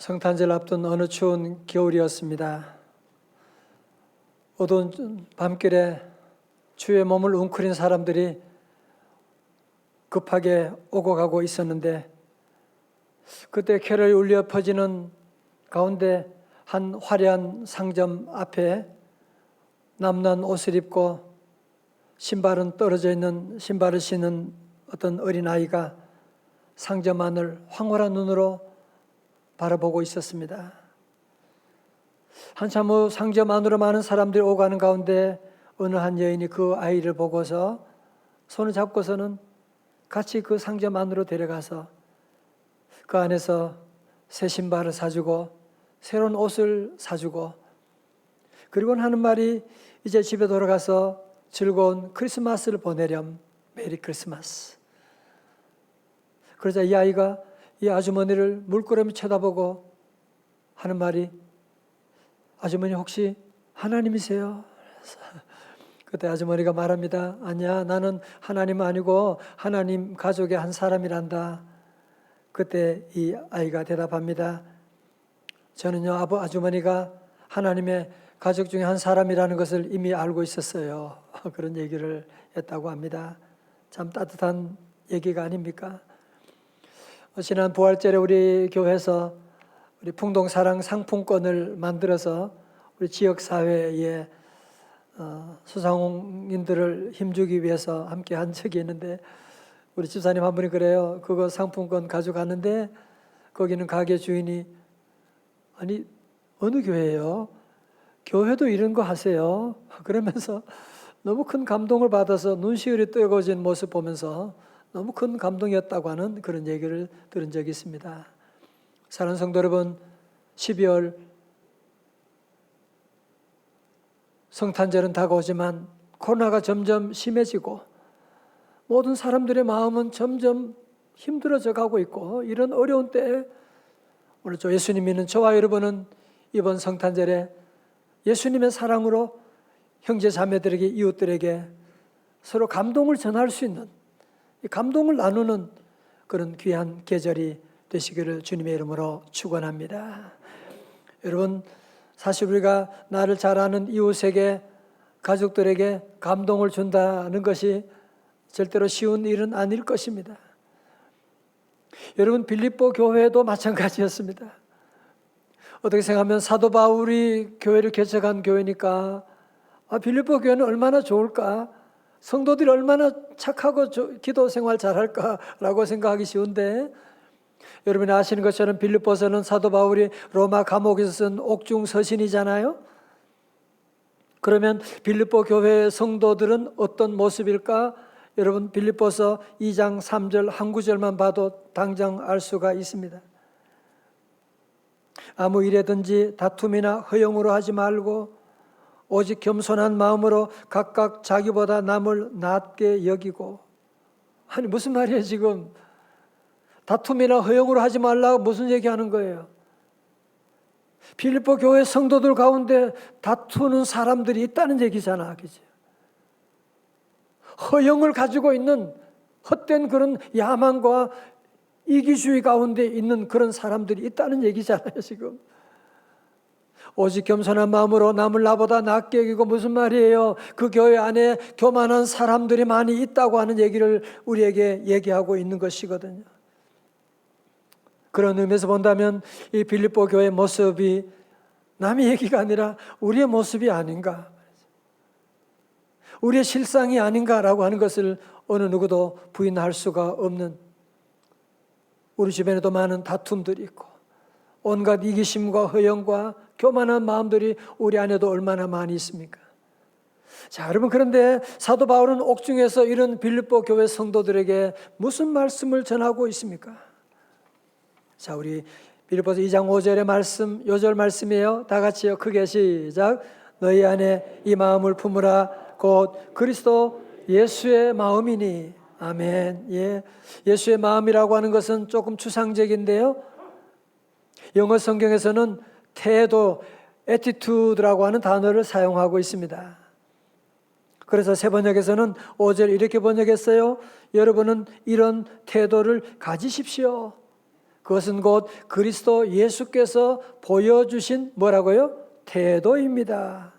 성탄절 앞둔 어느 추운 겨울이었습니다. 어두운 밤길에 추위에 몸을 웅크린 사람들이 급하게 오고 가고 있었는데, 그때 캐럴이 울려 퍼지는 가운데 한 화려한 상점 앞에 남는 옷을 입고 신발은 떨어져 있는 신발을 신은 어떤 어린아이가 상점 안을 황홀한 눈으로 바라보고 있었습니다. 한참 후 상점 안으로 많은 사람들이 오가는 가운데 어느 한 여인이 그 아이를 보고서 손을 잡고서는 같이 그 상점 안으로 데려가서 그 안에서 새 신발을 사주고 새로운 옷을 사주고, 그리고는 하는 말이 이제 집에 돌아가서 즐거운 크리스마스를 보내렴, 메리 크리스마스. 그러자 이 아이가 이 아주머니를 물끄러미 쳐다보고 하는 말이, 아주머니 혹시 하나님이세요? 그때 아주머니가 말합니다. 아니야, 나는 하나님 아니고 하나님 가족의 한 사람이란다. 그때 이 아이가 대답합니다. 저는요, 아주머니가 하나님의 가족 중에 한 사람이라는 것을 이미 알고 있었어요. 그런 얘기를 했다고 합니다. 참 따뜻한 얘기가 아닙니까? 지난 부활절에 우리 교회에서 우리 풍동사랑 상품권을 만들어서 우리 지역사회에 소상공인들을 힘주기 위해서 함께 한 적이 있는데, 우리 집사님 한 분이 그래요. 그거 상품권 가져갔는데 거기는 가게 주인이, 아니 어느 교회예요? 교회도 이런 거 하세요? 그러면서 너무 큰 감동을 받아서 눈시울이 뜨거워진 모습 보면서 너무 큰 감동이었다고 하는 그런 얘기를 들은 적이 있습니다. 사랑하는 성도 여러분, 12월 성탄절은 다가오지만 코로나가 점점 심해지고 모든 사람들의 마음은 점점 힘들어져 가고 있고, 이런 어려운 때에 오늘 예수님 믿는 저와 여러분은 이번 성탄절에 예수님의 사랑으로 형제 자매들에게, 이웃들에게 서로 감동을 전할 수 있는, 이 감동을 나누는 그런 귀한 계절이 되시기를 주님의 이름으로 축원합니다. 여러분, 사실 우리가 나를 잘 아는 이웃에게, 가족들에게 감동을 준다는 것이 절대로 쉬운 일은 아닐 것입니다. 여러분, 빌립보 교회도 마찬가지였습니다. 어떻게 생각하면 사도 바울이 교회를 개척한 교회니까 빌립보 교회는 얼마나 좋을까, 성도들이 얼마나 착하고 기도 생활 잘할까라고 생각하기 쉬운데, 여러분이 아시는 것처럼 빌립보서는 사도 바울이 로마 감옥에서 쓴 옥중 서신이잖아요. 그러면 빌립보 교회의 성도들은 어떤 모습일까? 여러분, 빌립보서 2장 3절 한 구절만 봐도 당장 알 수가 있습니다. 아무 일에든지 다툼이나 허영으로 하지 말고 오직 겸손한 마음으로 각각 자기보다 남을 낮게 여기고. 아니 무슨 말이에요 지금? 다툼이나 허영으로 하지 말라고 무슨 얘기하는 거예요? 빌립보 교회 성도들 가운데 다투는 사람들이 있다는 얘기잖아, 그죠? 허영을 가지고 있는 헛된 그런 야망과 이기주의 가운데 있는 그런 사람들이 있다는 얘기잖아요, 지금. 오직 겸손한 마음으로 남을 나보다 낫게 여기고, 무슨 말이에요? 그 교회 안에 교만한 사람들이 많이 있다고 하는 얘기를 우리에게 얘기하고 있는 것이거든요. 그런 의미에서 본다면 이 빌립보 교회의 모습이 남의 얘기가 아니라 우리의 모습이 아닌가, 우리의 실상이 아닌가라고 하는 것을 어느 누구도 부인할 수가 없는, 우리 주변에도 많은 다툼들이 있고 온갖 이기심과 허영과 교만한 마음들이 우리 안에도 얼마나 많이 있습니까? 자, 여러분, 그런데 사도 바울은 옥중에서 이런 빌립보 교회 성도들에게 무슨 말씀을 전하고 있습니까? 자, 우리 빌립보서 2장 5절의 말씀, 요절 말씀이에요. 다 같이요, 크게 시작. 너희 안에 이 마음을 품으라. 곧 그리스도 예수의 마음이니. 아멘. 예, 예수의 마음이라고 하는 것은 조금 추상적인데요, 영어 성경에서는 태도, attitude라고 하는 단어를 사용하고 있습니다. 그래서 새 번역에서는 5절 이렇게 번역했어요. 여러분은 이런 태도를 가지십시오. 그것은 곧 그리스도 예수께서 보여주신 뭐라고요? 태도입니다.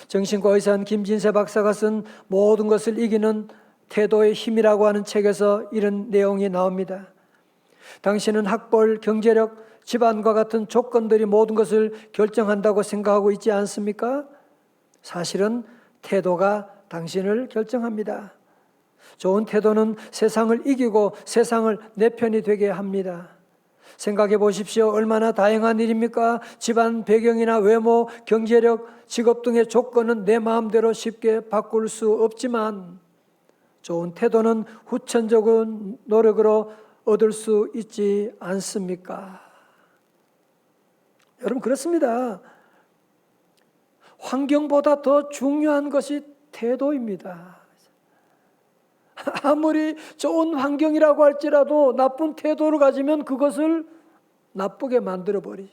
정신과 의사인 김진세 박사가 쓴 모든 것을 이기는 태도의 힘이라고 하는 책에서 이런 내용이 나옵니다. 당신은 학벌, 경제력, 집안과 같은 조건들이 모든 것을 결정한다고 생각하고 있지 않습니까? 사실은 태도가 당신을 결정합니다. 좋은 태도는 세상을 이기고 세상을 내 편이 되게 합니다. 생각해 보십시오. 얼마나 다양한 일입니까? 집안 배경이나 외모, 경제력, 직업 등의 조건은 내 마음대로 쉽게 바꿀 수 없지만 좋은 태도는 후천적인 노력으로 얻을 수 있지 않습니까? 여러분, 그렇습니다. 환경보다 더 중요한 것이 태도입니다. 아무리 좋은 환경이라고 할지라도 나쁜 태도를 가지면 그것을 나쁘게 만들어버리죠.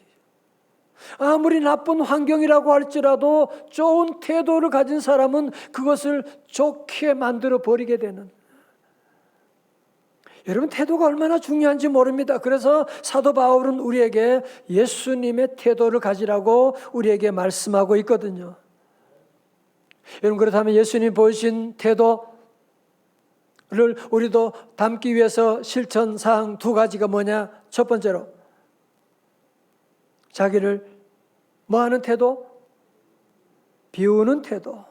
아무리 나쁜 환경이라고 할지라도 좋은 태도를 가진 사람은 그것을 좋게 만들어버리게 되는. 여러분, 태도가 얼마나 중요한지 모릅니다. 그래서 사도 바울은 우리에게 예수님의 태도를 가지라고 우리에게 말씀하고 있거든요. 여러분, 그렇다면 예수님 보여주신 태도를 우리도 담기 위해서 실천사항 두 가지가 뭐냐? 첫 번째로 자기를 뭐하는 태도? 비우는 태도.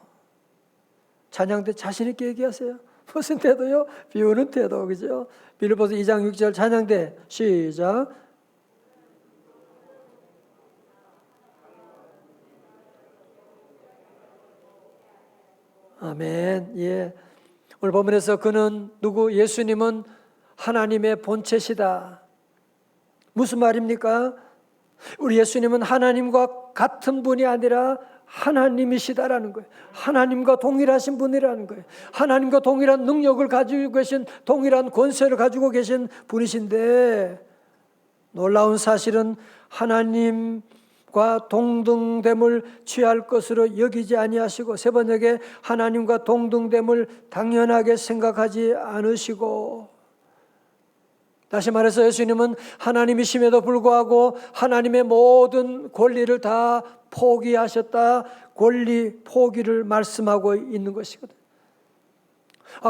찬양 때 자신 있게 얘기하세요. 무슨 태도요? 비우는 태도, 그죠? 빌립보서 2장 6절 찬양 때 시작. 아멘. 예. 오늘 본문에서 그는 누구? 예수님은 하나님의 본체시다. 무슨 말입니까? 우리 예수님은 하나님과 같은 분이 아니라 하나님이시다라는 거예요. 하나님과 동일하신 분이라는 거예요. 하나님과 동일한 능력을 가지고 계신, 동일한 권세를 가지고 계신 분이신데, 놀라운 사실은 하나님과 동등됨을 취할 것으로 여기지 아니하시고, 세 번역에 하나님과 동등됨을 당연하게 생각하지 않으시고, 다시 말해서 예수님은 하나님이심에도 불구하고 하나님의 모든 권리를 다 포기하셨다. 권리 포기를 말씀하고 있는 것이거든.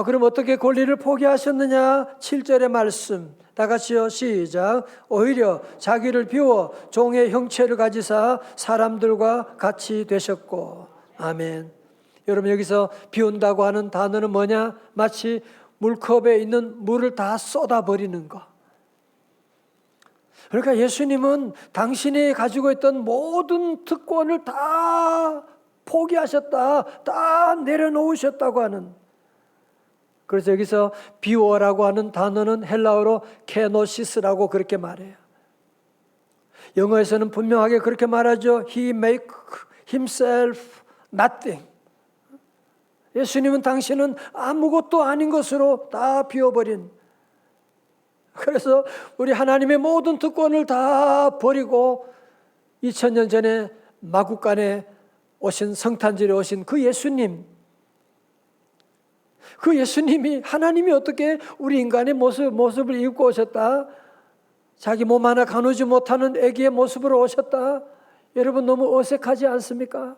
그럼 어떻게 권리를 포기하셨느냐? 7절의 말씀 다 같이요. 시작. 오히려 자기를 비워 종의 형체를 가지사 사람들과 같이 되셨고. 아멘. 여러분, 여기서 비운다고 하는 단어는 뭐냐? 마치 물컵에 있는 물을 다 쏟아버리는 거. 그러니까 예수님은 당신이 가지고 있던 모든 특권을 다 포기하셨다, 다 내려놓으셨다고 하는. 그래서 여기서 비워라고 하는 단어는 헬라어로 케노시스라고 그렇게 말해요. 영어에서는 분명하게 그렇게 말하죠. He make himself nothing. 예수님은 당신은 아무것도 아닌 것으로 다 비워버린. 그래서 우리 하나님의 모든 특권을 다 버리고 2000년 전에 마국간에 오신, 성탄절에 오신 그 예수님, 그 예수님이, 하나님이 어떻게 우리 인간의 모습을 입고 오셨다? 자기 몸 하나 가누지 못하는 아기의 모습으로 오셨다? 여러분, 너무 어색하지 않습니까?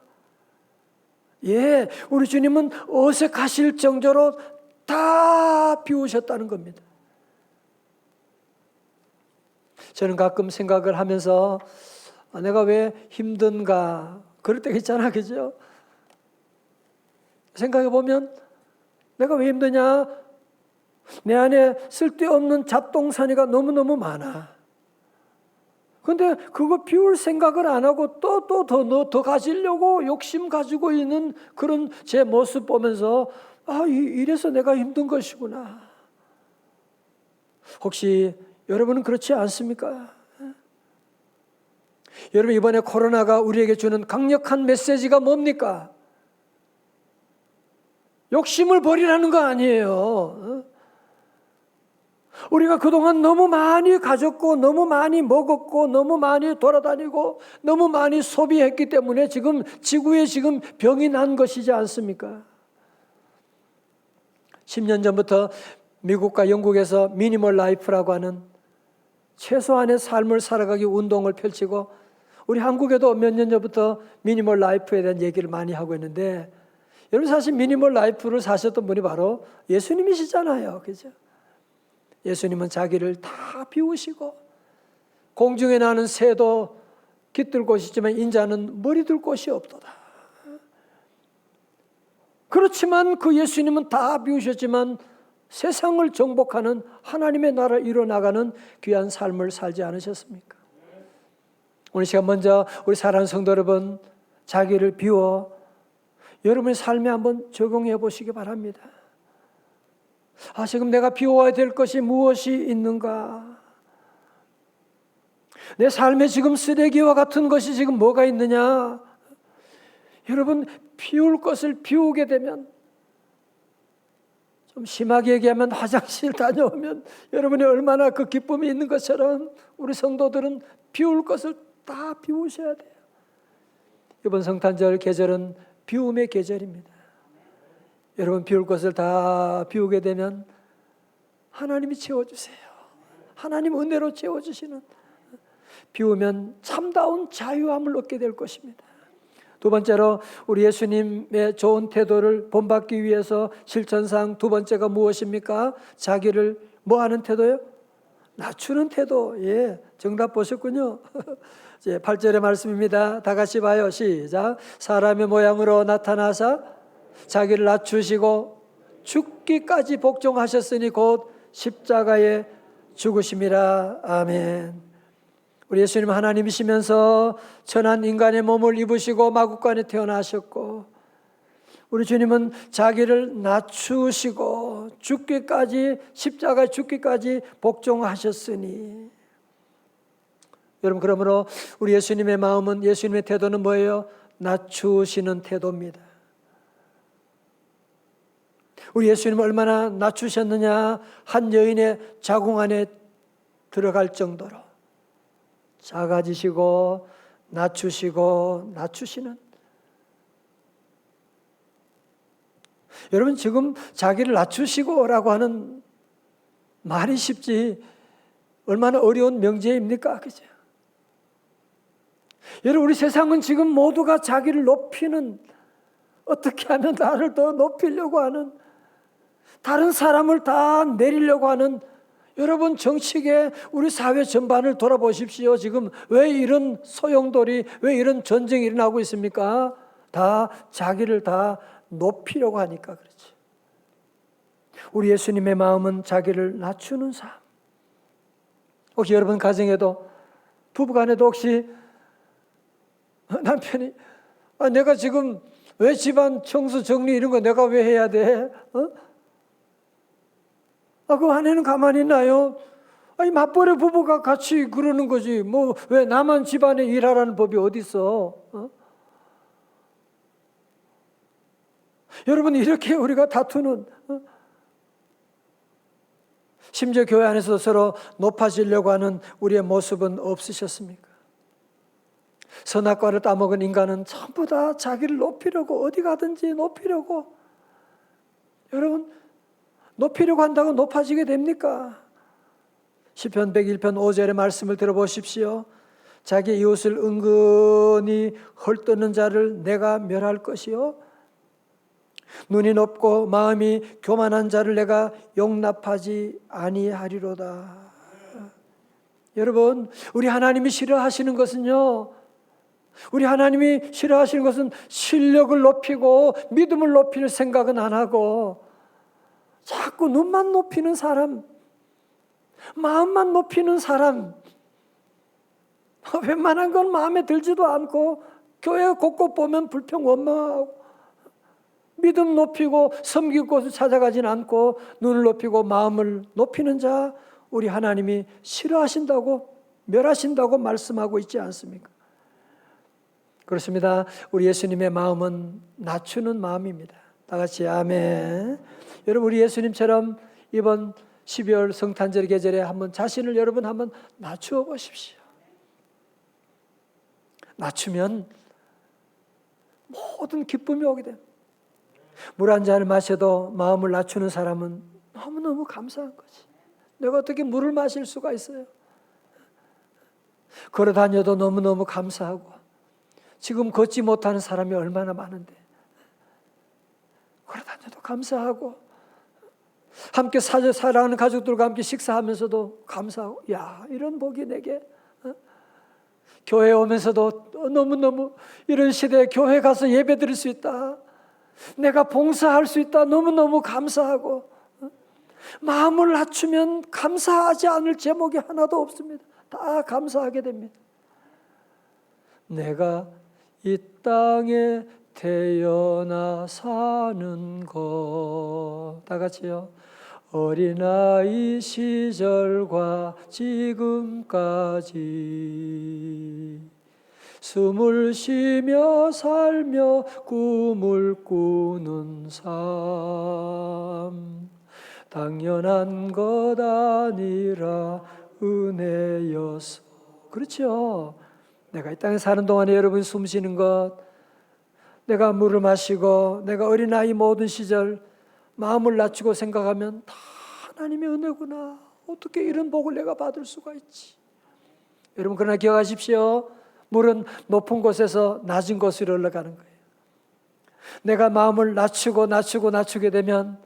예, 우리 주님은 어색하실 정도로 다 비우셨다는 겁니다. 저는 가끔 생각을 하면서 내가 왜 힘든가 그럴 때가 있잖아, 그죠? 생각해 보면 내가 왜 힘드냐? 내 안에 쓸데없는 잡동사니가 너무너무 많아. 근데 그거 비울 생각을 안 하고 또 더 가지려고 욕심 가지고 있는 그런 제 모습 보면서 이래서 내가 힘든 것이구나. 혹시 여러분은 그렇지 않습니까? 여러분, 이번에 코로나가 우리에게 주는 강력한 메시지가 뭡니까? 욕심을 버리라는 거 아니에요. 우리가 그동안 너무 많이 가졌고 너무 많이 먹었고 너무 많이 돌아다니고 너무 많이 소비했기 때문에 지금 지구에 지금 병이 난 것이지 않습니까? 10년 전부터 미국과 영국에서 미니멀 라이프라고 하는 최소한의 삶을 살아가기 운동을 펼치고, 우리 한국에도 몇 년 전부터 미니멀 라이프에 대한 얘기를 많이 하고 있는데, 여러분 사실 미니멀 라이프를 사셨던 분이 바로 예수님이시잖아요. 그죠? 예수님은 자기를 다 비우시고, 공중에 나는 새도 깃들 곳이 있지만 인자는 머리 둘 곳이 없도다. 그렇지만 그 예수님은 다 비우셨지만 세상을 정복하는 하나님의 나라를 이뤄나가는 귀한 삶을 살지 않으셨습니까? 오늘 시간 먼저 우리 사랑하는 성도 여러분, 자기를 비워 여러분의 삶에 한번 적용해 보시기 바랍니다. 지금 내가 비워야 될 것이 무엇이 있는가? 내 삶에 지금 쓰레기와 같은 것이 지금 뭐가 있느냐? 여러분, 비울 것을 비우게 되면, 좀 심하게 얘기하면 화장실 다녀오면 여러분이 얼마나 그 기쁨이 있는 것처럼 우리 성도들은 비울 것을 다 비우셔야 돼요. 이번 성탄절 계절은 비움의 계절입니다. 여러분, 비울 것을 다 비우게 되면 하나님이 채워주세요. 하나님 은혜로 채워주시는, 비우면 참다운 자유함을 얻게 될 것입니다. 두 번째로 우리 예수님의 좋은 태도를 본받기 위해서 실천상 두 번째가 무엇입니까? 자기를 뭐 하는 태도요? 낮추는 태도. 예, 정답 보셨군요. 이제 8절의 말씀입니다. 다 같이 봐요. 시작. 사람의 모양으로 나타나사 자기를 낮추시고 죽기까지 복종하셨으니 곧 십자가에 죽으심이라. 아멘. 우리 예수님은 하나님이시면서 천한 인간의 몸을 입으시고 마구간에 태어나셨고, 우리 주님은 자기를 낮추시고 죽기까지, 십자가에 죽기까지 복종하셨으니, 여러분, 그러므로 우리 예수님의 마음은, 예수님의 태도는 뭐예요? 낮추시는 태도입니다. 우리 예수님은 얼마나 낮추셨느냐? 한 여인의 자궁 안에 들어갈 정도로 작아지시고 낮추시고 낮추시는, 여러분 지금 자기를 낮추시고라고 하는 말이 쉽지 얼마나 어려운 명제입니까? 그죠? 여러분, 우리 세상은 지금 모두가 자기를 높이는, 어떻게 하면 나를 더 높이려고 하는, 다른 사람을 다 내리려고 하는, 여러분 정치계 우리 사회 전반을 돌아보십시오. 지금 왜 이런 소용돌이, 왜 이런 전쟁이 일어나고 있습니까? 다 자기를 다 높이려고 하니까 그렇지. 우리 예수님의 마음은 자기를 낮추는 삶. 혹시 여러분 가정에도, 부부간에도 혹시 남편이 내가 지금 왜 집안 청소 정리 이런 거 내가 왜 해야 돼? 그 아내는 가만히 있나요? 맞벌이 부부가 같이 그러는 거지. 뭐 왜 나만 집안에 일하라는 법이 어디 있어? 여러분, 이렇게 우리가 다투는, 심지어 교회 안에서 서로 높아지려고 하는 우리의 모습은 없으셨습니까? 선악과를 따먹은 인간은 전부 다 자기를 높이려고, 어디 가든지 높이려고. 여러분, 높이려고 한다고 높아지게 됩니까? 시편 101편 5절의 말씀을 들어보십시오. 자기 이웃을 은근히 헐뜯는 자를 내가 멸할 것이요, 눈이 높고 마음이 교만한 자를 내가 용납하지 아니하리로다. 여러분, 우리 하나님이 싫어하시는 것은요, 우리 하나님이 싫어하시는 것은 실력을 높이고 믿음을 높일 생각은 안 하고 자꾸 눈만 높이는 사람, 마음만 높이는 사람, 웬만한 건 마음에 들지도 않고 교회 곳곳 보면 불평 원망하고, 믿음 높이고 섬길 곳을 찾아가진 않고 눈을 높이고 마음을 높이는 자, 우리 하나님이 싫어하신다고, 멸하신다고 말씀하고 있지 않습니까? 그렇습니다. 우리 예수님의 마음은 낮추는 마음입니다. 다 같이 아멘. 여러분, 우리 예수님처럼 이번 12월 성탄절 계절에 한번 자신을 여러분 한번 낮추어 보십시오. 낮추면 모든 기쁨이 오게 됩니다. 물 한 잔을 마셔도 마음을 낮추는 사람은 너무너무 감사한 거지. 내가 어떻게 물을 마실 수가 있어요? 걸어 다녀도 너무너무 감사하고, 지금 걷지 못하는 사람이 얼마나 많은데 걸어 다녀도 감사하고, 함께 사랑하는 가족들과 함께 식사하면서도 감사하고, 야, 이런 복이 내게, 교회에 오면서도 너무너무 이런 시대에 교회 가서 예배 드릴 수 있다, 내가 봉사할 수 있다, 너무너무 감사하고, 마음을 낮추면 감사하지 않을 제목이 하나도 없습니다. 다 감사하게 됩니다. 내가 이 땅에 태어나 사는 것, 다 같이요. 어린아이 시절과 지금까지 숨을 쉬며 살며 꿈을 꾸는 삶, 당연한 것 아니라 은혜였어. 그렇죠. 내가 이 땅에 사는 동안에 여러분이 숨 쉬는 것, 내가 물을 마시고, 내가 어린아이 모든 시절 마음을 낮추고 생각하면 다 하나님의 은혜구나. 어떻게 이런 복을 내가 받을 수가 있지. 여러분, 그러나 기억하십시오. 물은 높은 곳에서 낮은 곳으로 올라가는 거예요. 내가 마음을 낮추게 되면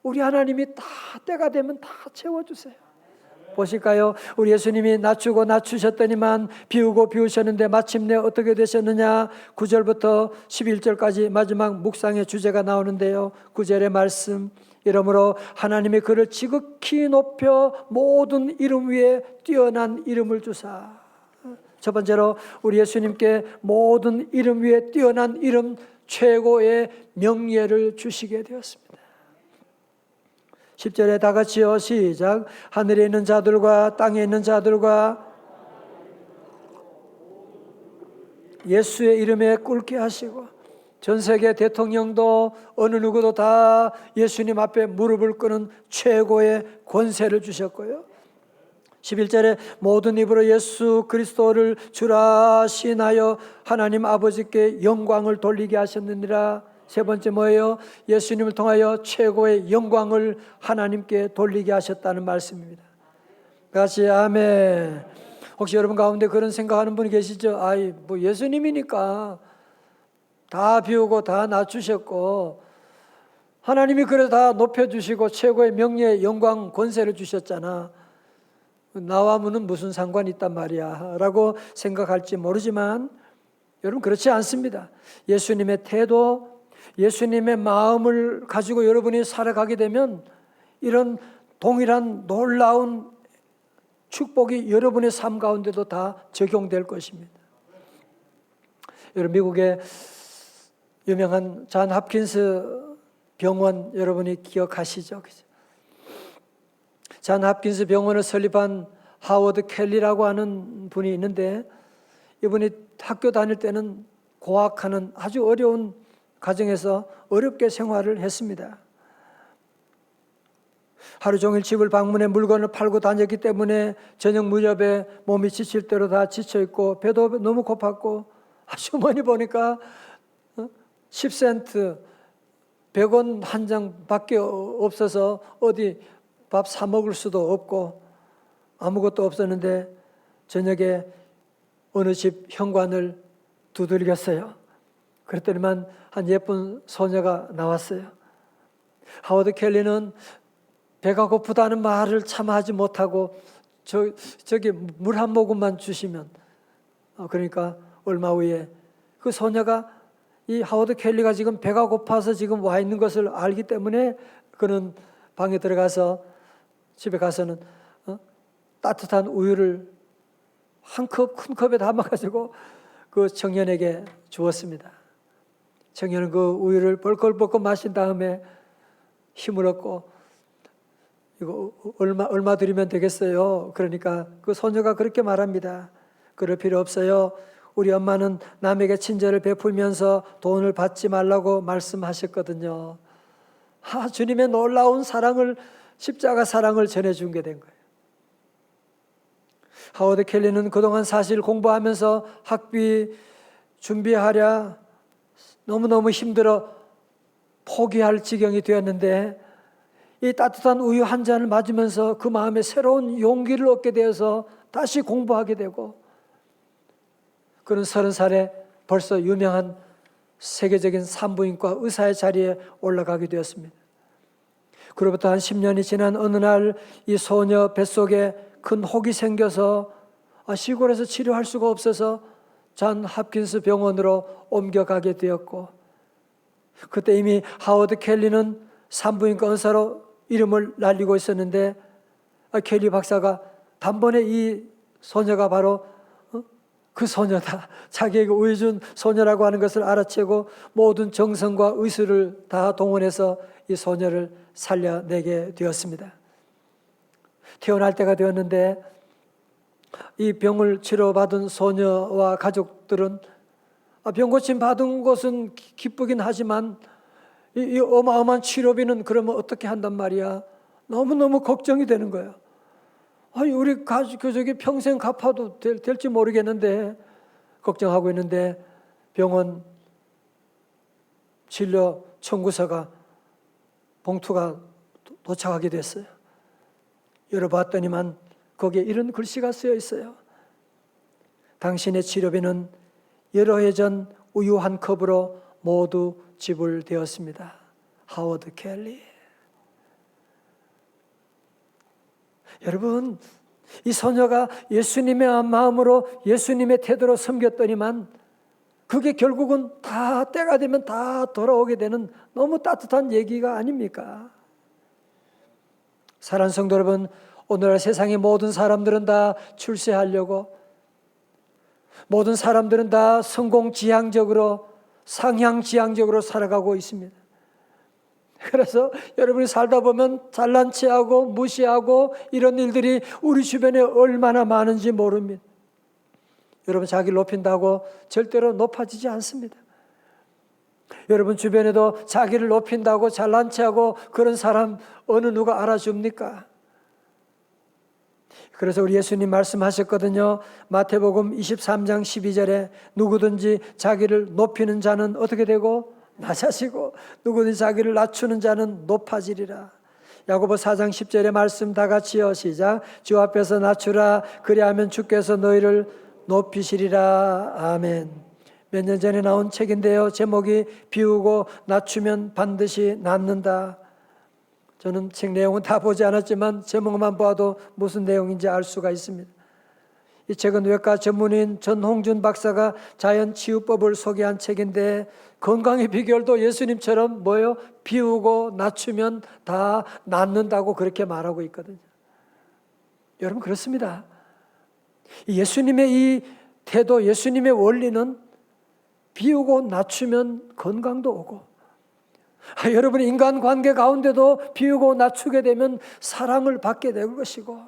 우리 하나님이 다 때가 되면 다 채워주세요. 보실까요? 우리 예수님이 낮추셨더니만 비우셨는데 마침내 어떻게 되셨느냐. 9절부터 11절까지 마지막 묵상의 주제가 나오는데요. 9절의 말씀, 이러므로 하나님이 그를 지극히 높여 모든 이름 위에 뛰어난 이름을 주사. 첫 번째로 우리 예수님께 모든 이름 위에 뛰어난 이름, 최고의 명예를 주시게 되었습니다. 10절에 다 같이요, 시작. 하늘에 있는 자들과 땅에 있는 자들과 예수의 이름에 꿇게 하시고, 전 세계 대통령도 어느 누구도 다 예수님 앞에 무릎을 꿇는 최고의 권세를 주셨고요. 11절에 모든 입으로 예수 그리스도를 주라 시인하여 하나님 아버지께 영광을 돌리게 하셨느니라. 세 번째 뭐예요? 예수님을 통하여 최고의 영광을 하나님께 돌리게 하셨다는 말씀입니다. 같이 아멘. 혹시 여러분 가운데 그런 생각하는 분이 계시죠? 아이, 뭐 예수님이니까 다 비우고 다 낮추셨고, 하나님이 그래서 다 높여주시고 최고의 명예, 영광, 권세를 주셨잖아. 나와 무슨 상관이 있단 말이야 라고 생각할지 모르지만, 여러분 그렇지 않습니다. 예수님의 태도, 예수님의 마음을 가지고 여러분이 살아가게 되면 이런 동일한 놀라운 축복이 여러분의 삶 가운데도 다 적용될 것입니다. 여러분, 미국의 유명한 존 홉킨스 병원 여러분이 기억하시죠? 존 홉킨스 병원을 설립한 하워드 켈리라고 하는 분이 있는데, 이분이 학교 다닐 때는 고학하는 아주 어려운 가정에서 어렵게 생활을 했습니다. 하루 종일 집을 방문해 물건을 팔고 다녔기 때문에 저녁 무렵에 몸이 지칠 대로 다 지쳐있고 배도 너무 고팠고, 주머니 보니까 10센트 100원 한 장밖에 없어서 어디 밥 사 먹을 수도 없고 아무것도 없었는데, 저녁에 어느 집 현관을 두들겼어요. 그랬더니만 한 예쁜 소녀가 나왔어요. 하워드 켈리는 배가 고프다는 말을 참 하지 못하고 저기 물 한 모금만 주시면, 그러니까 얼마 후에 그 소녀가 이 하워드 켈리가 지금 배가 고파서 지금 와 있는 것을 알기 때문에 그는 방에 들어가서 집에 가서는 따뜻한 우유를 한 컵, 큰 컵에 담아가지고 그 청년에게 주었습니다. 청년은 그 우유를 벌컥벌컥 마신 다음에 힘을 얻고, 이거 얼마 드리면 되겠어요? 그러니까 그 소녀가 그렇게 말합니다. 그럴 필요 없어요. 우리 엄마는 남에게 친절을 베풀면서 돈을 받지 말라고 말씀하셨거든요. 주님의 놀라운 사랑을, 십자가 사랑을 전해준 게 된 거예요. 하워드 켈리는 그동안 사실 공부하면서 학비 준비하랴 너무너무 힘들어 포기할 지경이 되었는데, 이 따뜻한 우유 한 잔을 맞으면서 그 마음에 새로운 용기를 얻게 되어서 다시 공부하게 되고, 그는 30살에 벌써 유명한 세계적인 산부인과 의사의 자리에 올라가게 되었습니다. 그로부터 한 10년이 지난 어느 날 이 소녀 뱃속에 큰 혹이 생겨서 시골에서 치료할 수가 없어서 존 홉킨스 병원으로 옮겨가게 되었고, 그때 이미 하워드 켈리는 산부인과 의사로 이름을 날리고 있었는데 켈리 박사가 단번에 이 소녀가 바로 그 소녀다, 자기에게 우유 준 소녀라고 하는 것을 알아채고 모든 정성과 의술을 다 동원해서 이 소녀를 살려내게 되었습니다. 태어날 때가 되었는데 이 병을 치료받은 소녀와 가족들은 병 고침 받은 것은 기쁘긴 하지만 이 어마어마한 치료비는 그러면 어떻게 한단 말이야. 너무너무 걱정이 되는 거예요. 우리 가족이 평생 갚아도 될지 모르겠는데 걱정하고 있는데 병원 진료 청구서가 봉투가 도착하게 됐어요. 열어봤더니만 거기에 이런 글씨가 쓰여 있어요. 당신의 치료비는 여러 해 전 우유 한 컵으로 모두 지불되었습니다. 하워드 켈리. 여러분, 이 소녀가 예수님의 마음으로 예수님의 태도로 섬겼더니만 그게 결국은 다 때가 되면 다 돌아오게 되는 너무 따뜻한 얘기가 아닙니까? 사랑하는 성도 여러분, 오늘날 세상의 모든 사람들은 다 출세하려고, 모든 사람들은 다 성공지향적으로, 상향지향적으로 살아가고 있습니다. 그래서 여러분이 살다 보면 잘난 체하고 무시하고 이런 일들이 우리 주변에 얼마나 많은지 모릅니다. 여러분, 자기를 높인다고 절대로 높아지지 않습니다. 여러분 주변에도 자기를 높인다고 잘난 체하고 그런 사람 어느 누가 알아줍니까? 그래서 우리 예수님 말씀하셨거든요. 마태복음 23장 12절에 누구든지 자기를 높이는 자는 어떻게 되고 낮아지고 누구든지 자기를 낮추는 자는 높아지리라. 야고보 4장 10절의 말씀 다 같이요. 시작. 주 앞에서 낮추라. 그리하면 주께서 너희를 높이시리라. 아멘. 몇 년 전에 나온 책인데요. 제목이 비우고 낮추면 반드시 낫는다. 저는 책 내용은 다 보지 않았지만 제목만 봐도 무슨 내용인지 알 수가 있습니다. 이 책은 외과 전문인 전홍준 박사가 자연치유법을 소개한 책인데 건강의 비결도 예수님처럼 뭐예요? 비우고 낮추면 다 낫는다고 그렇게 말하고 있거든요. 여러분 그렇습니다. 예수님의 이 태도, 예수님의 원리는 비우고 낮추면 건강도 오고, 여러분 인간관계 가운데도 비우고 낮추게 되면 사랑을 받게 될 것이고,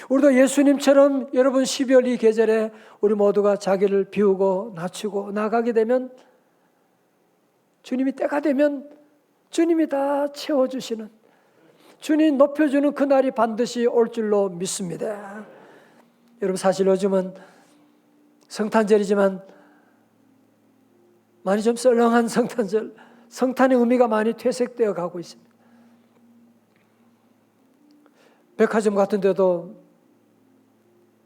우리도 예수님처럼 여러분 12월 이 계절에 우리 모두가 자기를 비우고 낮추고 나가게 되면 주님이 때가 되면 주님이 다 채워주시는, 주님 높여주는 그날이 반드시 올 줄로 믿습니다. 여러분 사실 요즘은 성탄절이지만 많이 좀 썰렁한 성탄절, 성탄의 의미가 많이 퇴색되어 가고 있습니다. 백화점 같은 데도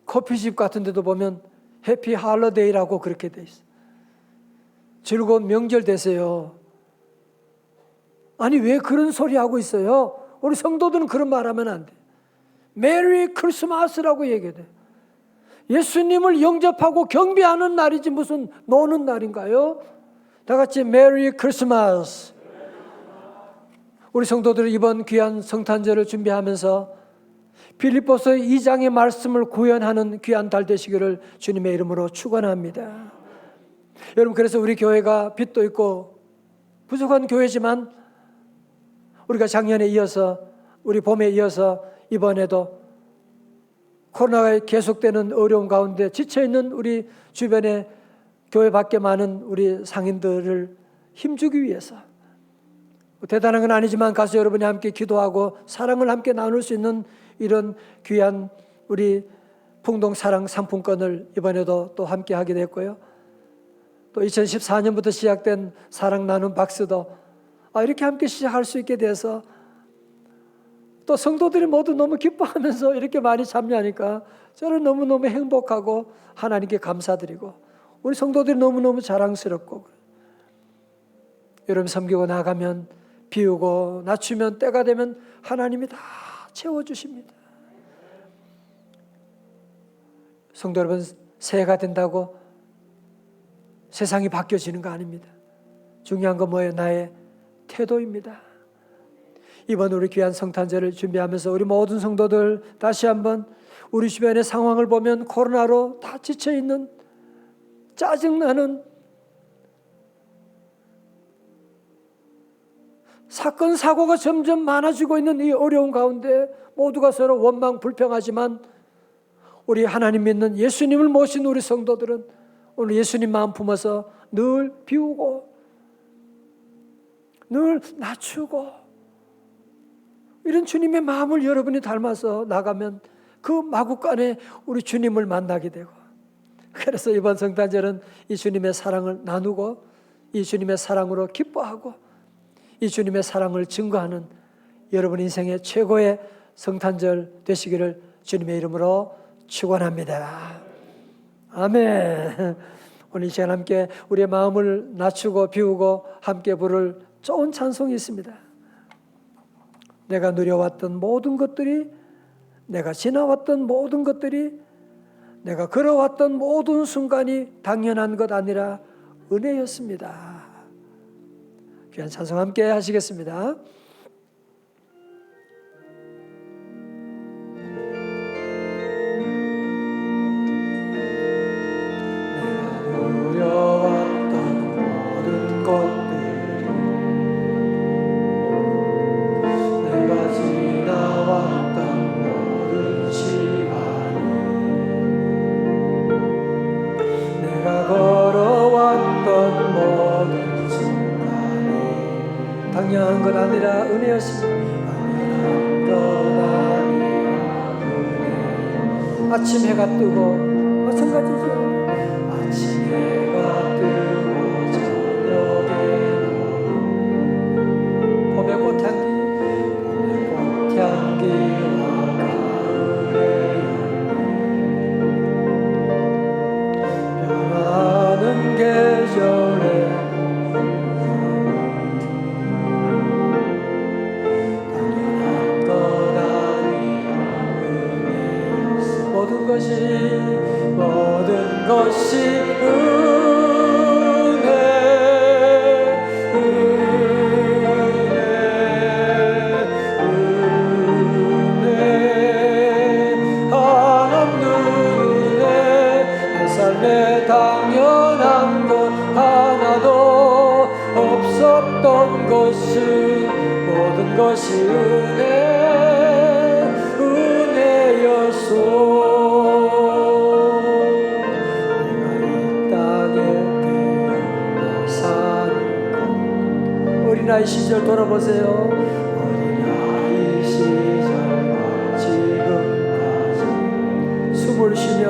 커피집 같은 데도 보면 해피 할러데이라고 그렇게 돼 있어요. 즐거운 명절 되세요. 아니 왜 그런 소리 하고 있어요? 우리 성도들은 그런 말 하면 안 돼. 메리 크리스마스라고 얘기해야 돼. 예수님을 영접하고 경배하는 날이지 무슨 노는 날인가요? 다 같이 메리 크리스마스. 우리 성도들은 이번 귀한 성탄절을 준비하면서 빌립보서 2장의 말씀을 구현하는 귀한 달 되시기를 주님의 이름으로 축원합니다. 여러분 그래서 우리 교회가 빚도 있고 부족한 교회지만 우리가 작년에 이어서 우리 봄에 이어서 이번에도 코로나가 계속되는 어려운 가운데 지쳐있는 우리 주변에 교회 밖에 많은 우리 상인들을 힘주기 위해서 대단한 건 아니지만 가서 여러분이 함께 기도하고 사랑을 함께 나눌 수 있는 이런 귀한 우리 풍동사랑 상품권을 이번에도 또 함께 하게 됐고요. 또 2014년부터 시작된 사랑 나눔 박스도 이렇게 함께 시작할 수 있게 돼서 또 성도들이 모두 너무 기뻐하면서 이렇게 많이 참여하니까 저는 너무너무 행복하고 하나님께 감사드리고 우리 성도들이 너무너무 자랑스럽고, 여러분 섬기고 나가면 비우고 낮추면 때가 되면 하나님이 다 채워주십니다. 성도 여러분, 새해가 된다고 세상이 바뀌어지는 거 아닙니다. 중요한 건 뭐예요? 나의 태도입니다. 이번 우리 귀한 성탄절을 준비하면서 우리 모든 성도들 다시 한번 우리 주변의 상황을 보면 코로나로 다 지쳐있는, 짜증나는, 사건 사고가 점점 많아지고 있는 이 어려운 가운데 모두가 서로 원망 불평하지만 우리 하나님 믿는 예수님을 모신 우리 성도들은 오늘 예수님 마음 품어서 늘 비우고 늘 낮추고 이런 주님의 마음을 여러분이 닮아서 나가면 그 마구간에 우리 주님을 만나게 되고, 그래서 이번 성탄절은 이 주님의 사랑을 나누고 이 주님의 사랑으로 기뻐하고 이 주님의 사랑을 증거하는 여러분 인생의 최고의 성탄절 되시기를 주님의 이름으로 축원합니다. 아멘. 오늘 이 시간 함께 우리의 마음을 낮추고 비우고 함께 부를 좋은 찬송이 있습니다. 내가 누려왔던 모든 것들이, 내가 지나왔던 모든 것들이, 내가 걸어왔던 모든 순간이 당연한 것 아니라 은혜였습니다. 귀한 찬송 함께 하시겠습니다. 내가 누려왔던 모든 것들이, 내가 지나왔던 모든 시간이, 내가 걸어왔던 모든 당연한 것 아니라 은혜였습니다. 당연한 것 아니라 은혜. 아침 해가 뜨고 마찬가지죠. 아침 해가 뜨고 저녁에도 봄의 꽃향기와 가을의 변하는 계절에 모든 것이 은혜, 한없는 은혜. 내 삶에 당연한 것 하나도 없었던 것은 모든 것이 은혜였소. 어린아이 시절 돌아보세요. 어린아이 시절과 지금까지 숨을 쉬며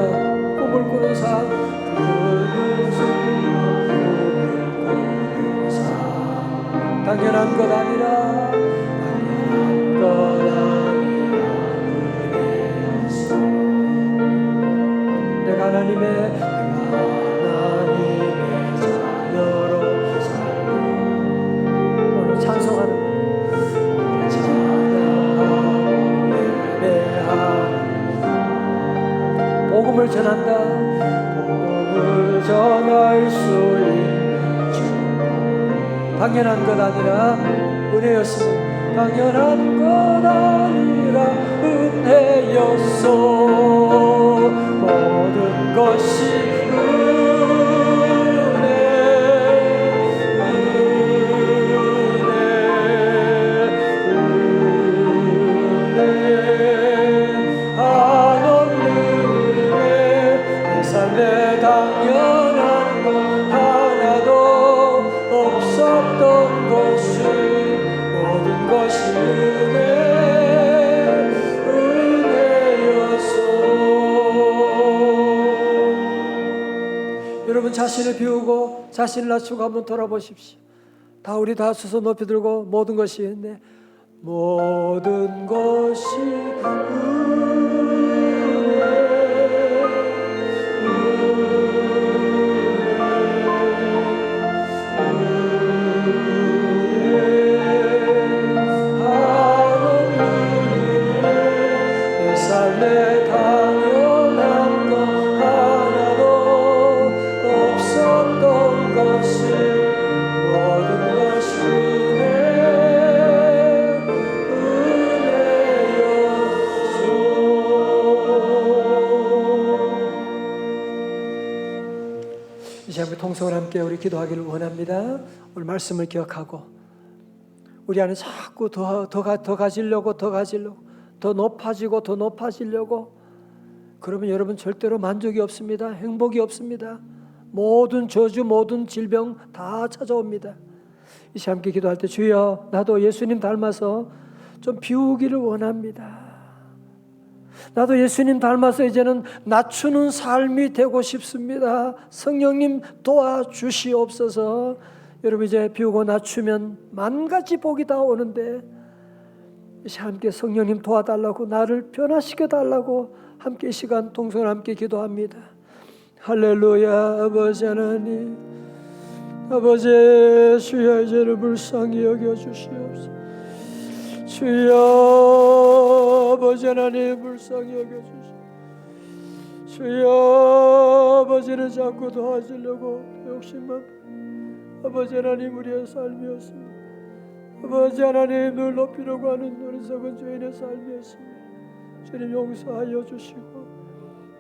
꿈을 꾸는 삶, 당연한 것 아니라 당연한 것 아니라 은혜였어. 내가 하나님의 자녀로 살고 찬송하는 복음을 전한다. 복음을 전할 수 있는 주. 당연한 것 아니라 은혜였습니다. 당연한 것 아니라 은혜였소. 모든 것이 당연한 것 하나도 없었던 것은 모든 것이 은혜였소. 여러분 자신을 비우고 자신을 낮추고 한번 돌아보십시오. 우리 다 수소 높이 들고 모든 것이 은혜, 모든 것이 은혜. 이 시간 통성을 함께 우리 기도하기를 원합니다. 오늘 말씀을 기억하고 우리 안에 자꾸 더 가지려고 더 높아지려고 그러면 여러분 절대로 만족이 없습니다. 행복이 없습니다. 모든 저주, 모든 질병 다 찾아옵니다. 이 시간 함께 기도할 때 주여 나도 예수님 닮아서 좀 비우기를 원합니다. 나도 예수님 닮아서 이제는 낮추는 삶이 되고 싶습니다. 성령님 도와주시옵소서. 여러분 이제 비우고 낮추면 만 가지 복이 다 오는데 이 시간 함께 성령님 도와달라고 나를 변화시켜 달라고 함께 이 시간 동성을 함께 기도합니다. 할렐루야. 아버지 하나님, 아버지 주여 이제는 불쌍히 여겨주시옵소서. 주여 아버지 하나님 불쌍히 여겨주시옵소서. 주여 아버지는 자꾸 도와주려고 욕심만 아버지 하나님 우리의 삶이었습니다. 아버지 하나님 늘 높이려고 하는 어리석은 죄인의 삶이었습니다. 주님 용서하여 주시고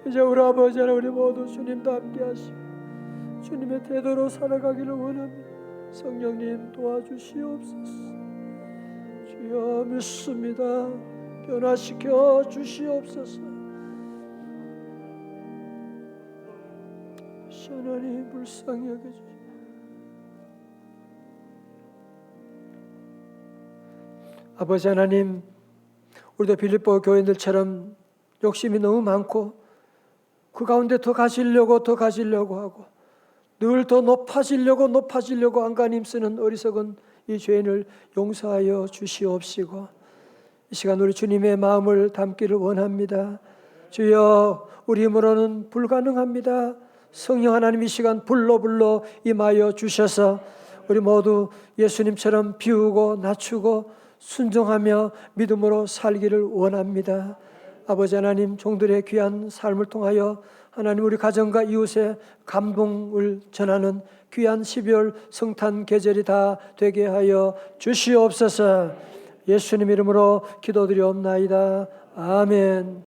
이제 우리 아버지 하나님 우리 모두 주님과 함께 하시고 주님의 태도로 살아가기를 원합니다. 성령님 도와주시옵소서. 주여 믿습니다. 변화시켜 주시옵소서. 하나님 불쌍히 여겨주시옵소서. 아버지 하나님, 우리도 빌립보 교인들처럼 욕심이 너무 많고 그 가운데 더 가시려고 하고 늘 더 높아지려고 안간힘 쓰는 어리석은 이 죄인을 용서하여 주시옵시고 이 시간 우리 주님의 마음을 담기를 원합니다. 주여 우리 힘으로는 불가능합니다. 성령 하나님 이 시간 불러 임하여 주셔서 우리 모두 예수님처럼 비우고 낮추고 순종하며 믿음으로 살기를 원합니다. 아버지 하나님 종들의 귀한 삶을 통하여 하나님 우리 가정과 이웃의 감동을 전하는 귀한 12월 성탄 계절이 다 되게 하여 주시옵소서. 예수님 이름으로 기도드리옵나이다. 아멘.